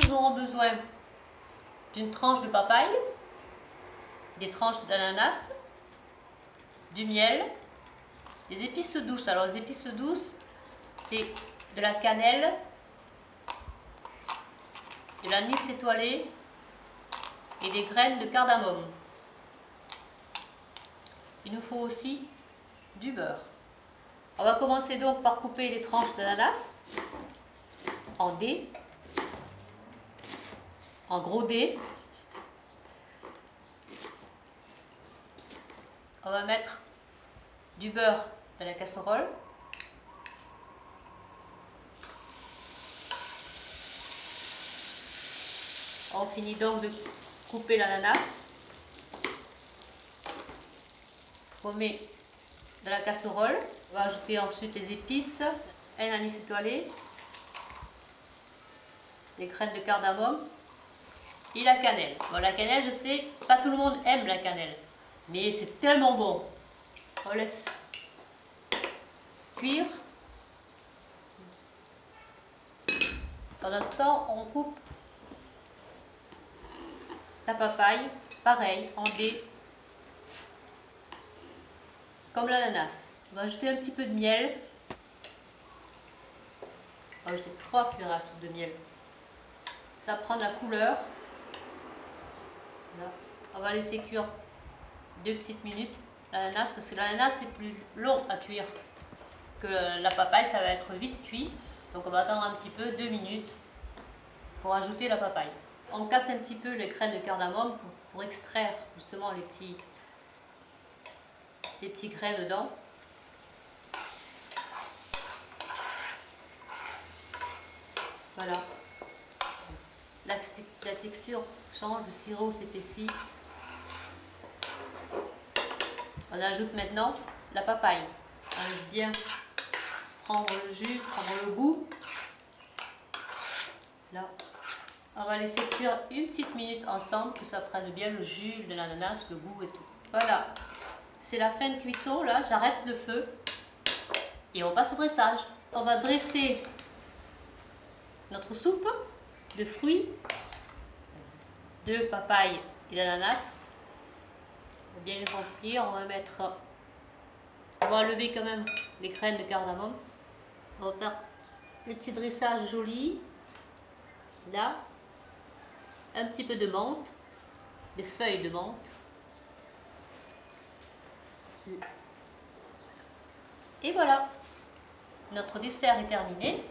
nous aurons besoin d'une tranche de papaye, des tranches d'ananas, du miel, des épices douces. Alors les épices douces, c'est de la cannelle, de l'anis étoilé et des graines de cardamome. Il nous faut aussi du beurre. On va commencer donc par couper les tranches d'ananas en dés, en gros dés. On va mettre du beurre dans la casserole. On finit donc de couper l'ananas. On met dans la casserole. On va ajouter ensuite les épices, un anis étoilé, les graines de cardamome et la cannelle. Bon, la cannelle, je sais, pas tout le monde aime la cannelle, mais c'est tellement bon. On laisse cuire. Pendant ce temps, on coupe la papaye, pareil, en dés, comme l'ananas. On va ajouter un petit peu de miel. On va ajouter 3 cuillères à soupe de miel. Ça prend de la couleur. Là. On va laisser cuire 2 petites minutes l'ananas, parce que l'ananas c'est plus long à cuire que la papaye, ça va être vite cuit. Donc on va attendre un petit peu, 2 minutes, pour ajouter la papaye. On casse un petit peu les graines de cardamome pour extraire justement les petits grains dedans. Voilà. La texture change, le sirop s'épaissit. On ajoute maintenant la papaye. On laisse bien prendre le jus, prendre le goût. Là, on va laisser cuire une petite minute ensemble, que ça prenne bien le jus de l'ananas, le goût et tout. Voilà, c'est la fin de cuisson. Là, j'arrête le feu et on passe au dressage. On va dresser notre soupe de fruits, de papaye et d'ananas. On va bien les remplir. On va enlever quand même les graines de cardamome. On va faire le petit dressage joli. Là, un petit peu de menthe, des feuilles de menthe. Et voilà, notre dessert est terminé.